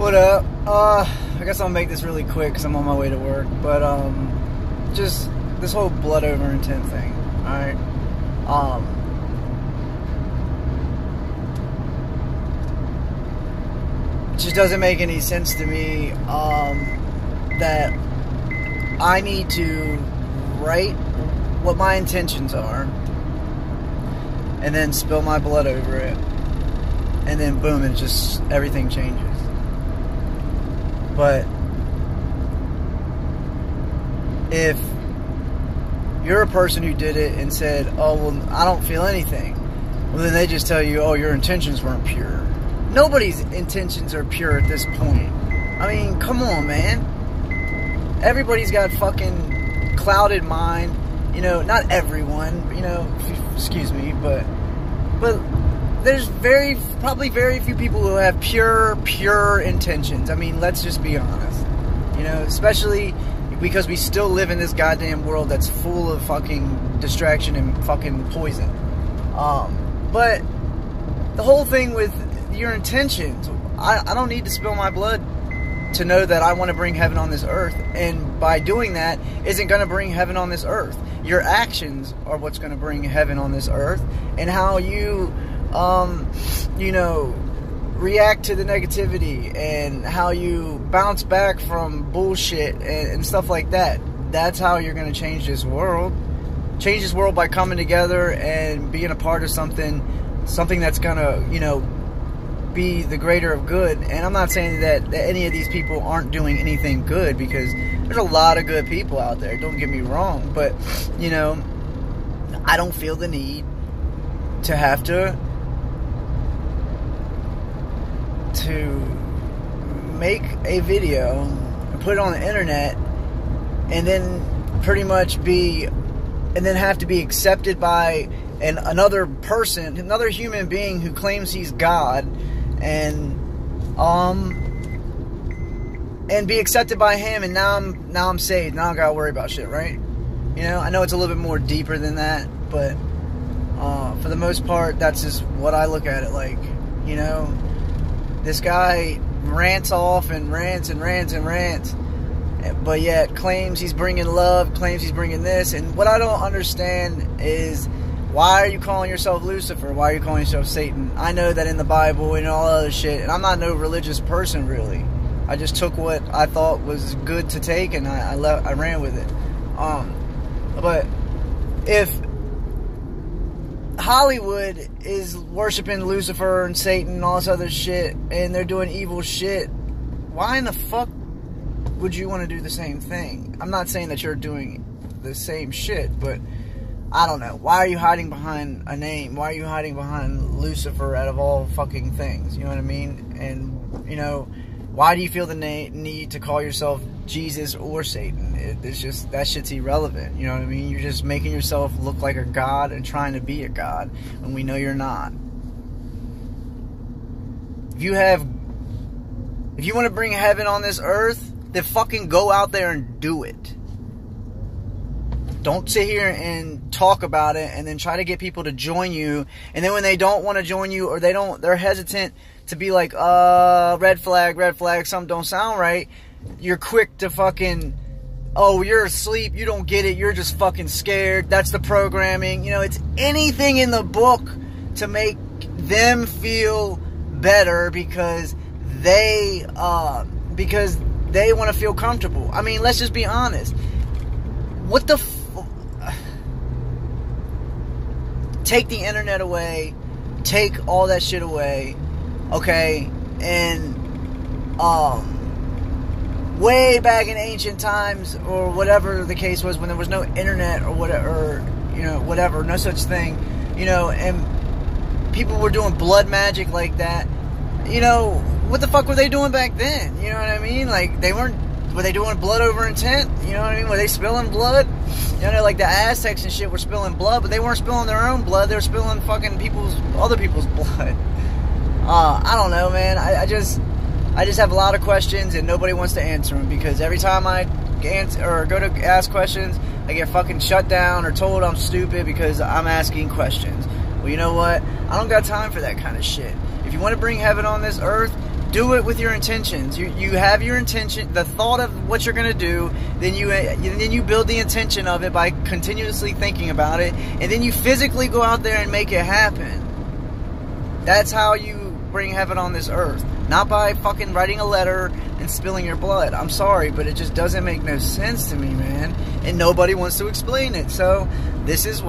What up? I guess I'll make this really quick because I'm on my way to work. But just this whole blood over intent thing. All right. It just doesn't make any sense to me that I need to write what my intentions are and then spill my blood over it, and then boom, and just everything changes. But if you're a person who did it and said, oh, well, I don't feel anything, well, then they just tell you, oh, your intentions weren't pure. Nobody's intentions are pure at this point. I mean, come on, man. Everybody's got fucking clouded mind. You know, not everyone, you know, excuse me, but there's probably very few people who have pure intentions. I mean, let's just be honest. You know, especially because we still live in this goddamn world that's full of fucking distraction and fucking poison. But the whole thing with your intentions, I don't need to spill my blood to know that I want to bring heaven on this earth. And by doing that, isn't going to bring heaven on this earth. Your actions are what's going to bring heaven on this earth. And how you, you know, react to the negativity and how you bounce back from bullshit and stuff like that. That's how you're going to change this world. Change this world by coming together and being a part of something that's going to, you know, be the greater of good. And I'm not saying that any of these people aren't doing anything good, because there's a lot of good people out there, don't get me wrong, but you know, I don't feel the need to have to make a video and put it on the internet and then pretty much have to be accepted by another person, another human being who claims he's God, and be accepted by him, and now I'm saved. Now I don't gotta worry about shit, right? You know, I know it's a little bit more deeper than that, but for the most part, that's just what I look at it like. You know, this guy rants off and rants and rants and rants, but yet claims he's bringing love, claims he's bringing this, and what I don't understand is, why are you calling yourself Lucifer? Why are you calling yourself Satan? I know that in the Bible and all other shit, and I'm not no religious person really. I just took what I thought was good to take, and I ran with it. But if Hollywood is worshiping Lucifer and Satan and all this other shit, and they're doing evil shit, why in the fuck would you want to do the same thing? I'm not saying that you're doing the same shit, but I don't know. Why are you hiding behind a name? Why are you hiding behind Lucifer out of all fucking things? You know what I mean? And, you know, why do you feel the need to call yourself Jesus or Satan? It's just, that shit's irrelevant. You know what I mean? You're just making yourself look like a god and trying to be a god when we know you're not. If you want to bring heaven on this earth, then fucking go out there and do it. Don't sit here and talk about it and then try to get people to join you. And then when they don't want to join you, or they're hesitant to be like, red flag, something don't sound right. You're quick to fucking, oh, you're asleep, you don't get it, you're just fucking scared. That's the programming. You know, it's anything in the book to make them feel better because they want to feel comfortable. I mean, let's just be honest. What the take the internet away, take all that shit away, okay? And way back in ancient times, or whatever the case was, when there was no internet or whatever, you know, whatever, no such thing, you know, and people were doing blood magic like that, you know, what the fuck were they doing back then? You know what I mean? Like, were they doing blood over intent? You know what I mean? Were they spilling blood? You know, like the Aztecs and shit were spilling blood, but they weren't spilling their own blood. They were spilling fucking other people's blood. I don't know, man. I just have a lot of questions, and nobody wants to answer them, because every time I go to ask questions, I get fucking shut down or told I'm stupid because I'm asking questions. Well, you know what? I don't got time for that kind of shit. If you want to bring heaven on this earth, do it with your intentions. You have your intention, the thought of what you're going to do, then you build the intention of it by continuously thinking about it, and then you physically go out there and make it happen. That's how you bring heaven on this earth. Not by fucking writing a letter and spilling your blood. I'm sorry, but it just doesn't make no sense to me, man. And nobody wants to explain it. So this is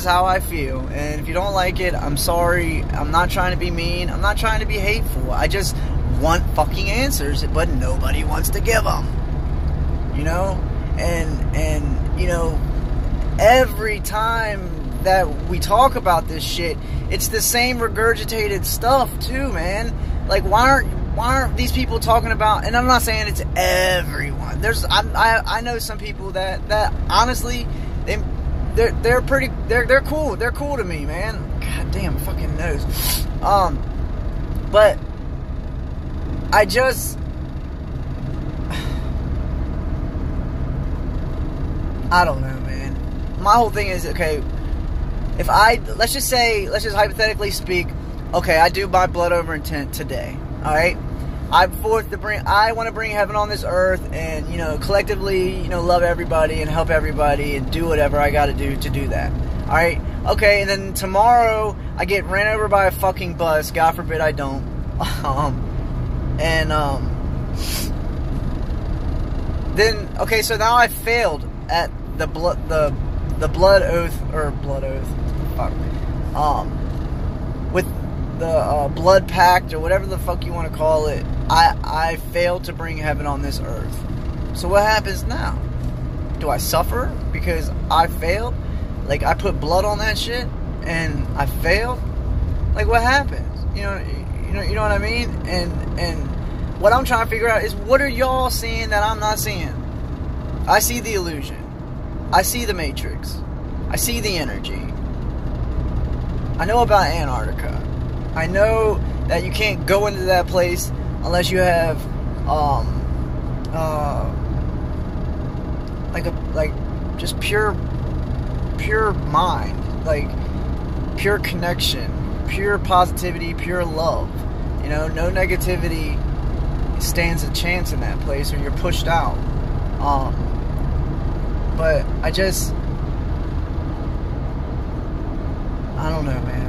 how I feel. And if you don't like it, I'm sorry. I'm not trying to be mean. I'm not trying to be hateful. I just want fucking answers, but nobody wants to give them. You know? And you know, every time that we talk about this shit, it's the same regurgitated stuff too, man. Like, why aren't these people talking about? And I'm not saying it's everyone. I know some people that honestly they're cool. They're cool to me, man. God damn, fucking nose. But I just I don't know, man. My whole thing is, okay, if let's just hypothetically speak, okay, I do my blood over intent today, alright? I want to bring heaven on this earth and, you know, collectively, you know, love everybody and help everybody and do whatever I gotta do to do that, alright? Okay, and then tomorrow, I get ran over by a fucking bus, God forbid I don't, then, okay, so now I failed at the blood oath, fuck, with the blood pact, or whatever the fuck you want to call it. I failed to bring heaven on this earth. So what happens now? Do I suffer because I failed? Like, I put blood on that shit and I failed? Like, what happens? You know what I mean? And what I'm trying to figure out is, what are y'all seeing that I'm not seeing? I see the illusion. I see the Matrix. I see the energy. I know about Antarctica. I know that you can't go into that place unless you have just pure mind, like pure connection, pure positivity, pure love. You know, no negativity stands a chance in that place, or you're pushed out. But I don't know, man.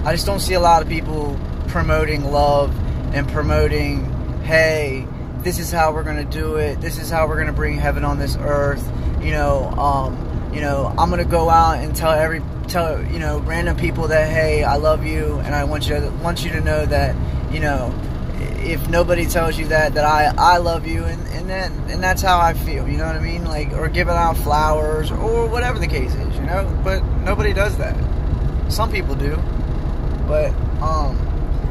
I just don't see a lot of people promoting love and promoting, hey, this is how we're going to do it. This is how we're going to bring heaven on this earth. You know, I'm going to go out and tell random people that, hey, I love you, and I want you to know that, you know, if nobody tells you that I love you, and that's how I feel, you know what I mean? Like, or giving out flowers, or whatever the case is, you know? But nobody does that. Some people do. But,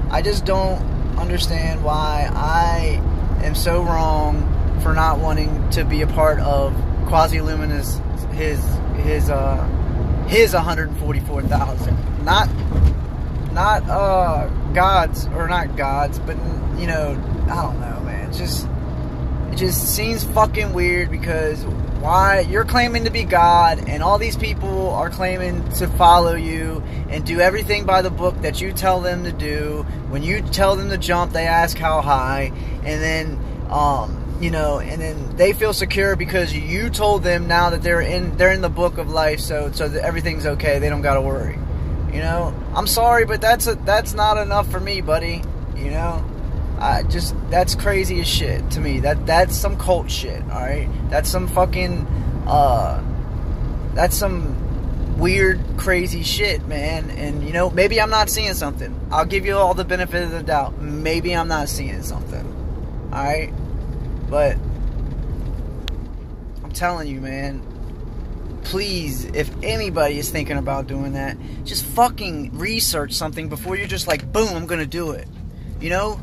I just don't understand why I am so wrong for not wanting to be a part of Quasi-Luminous, his 144,000. Not gods, or not gods, but, you know, I don't know, man. It just seems fucking weird, because why you're claiming to be God, and all these people are claiming to follow you and do everything by the book that you tell them to do. When you tell them to jump, they ask how high, and then you know, and then they feel secure because you told them now that they're in the book of life, so that everything's okay. They don't gotta worry. You know, I'm sorry, but that's not enough for me, buddy. You know, that's crazy as shit to me. That's some cult shit. All right, that's some fucking that's some weird, crazy shit, man. And you know, maybe I'm not seeing something. I'll give you all the benefit of the doubt. Maybe I'm not seeing something. All right, but I'm telling you, man. Please, if anybody is thinking about doing that, just fucking research something before you're just like, boom, I'm gonna do it. You know,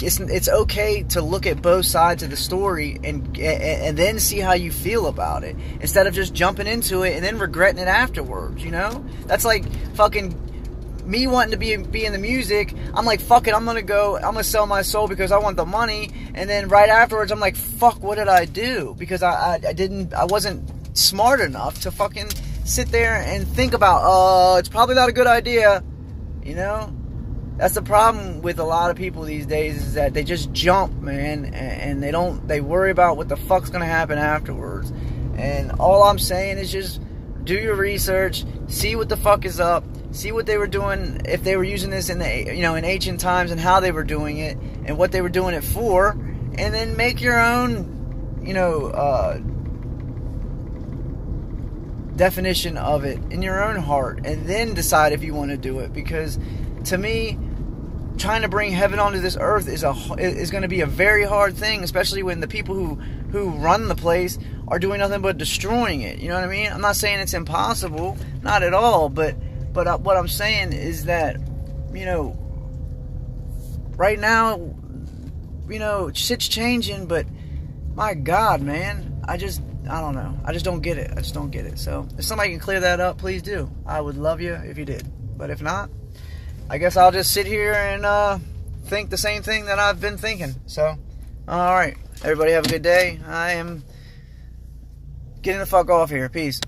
it's okay to look at both sides of the story and then see how you feel about it, instead of just jumping into it and then regretting it afterwards. You know, that's like fucking me wanting to be in the music. I'm like, fuck it, I'm gonna sell my soul because I want the money, and then right afterwards I'm like, fuck, what did I do? Because I wasn't smart enough to fucking sit there and think about, it's probably not a good idea, you know? That's the problem with a lot of people these days, is that they just jump, man, and they worry about what the fuck's gonna happen afterwards. And all I'm saying is just do your research, see what the fuck is up, see what they were doing, if they were using this in in ancient times, and how they were doing it and what they were doing it for, and then make your own definition of it in your own heart, and then decide if you want to do it. Because to me, trying to bring heaven onto this earth is going to be a very hard thing, especially when the people who run the place are doing nothing but destroying it. You know what I mean? I'm not saying it's impossible, not at all, but what I'm saying is that, right now, shit's changing, but my God, man, I don't know. I just don't get it. I just don't get it. So if somebody can clear that up, please do. I would love you if you did. But if not, I guess I'll just sit here and think the same thing that I've been thinking. So, alright. Everybody have a good day. I am getting the fuck off here. Peace.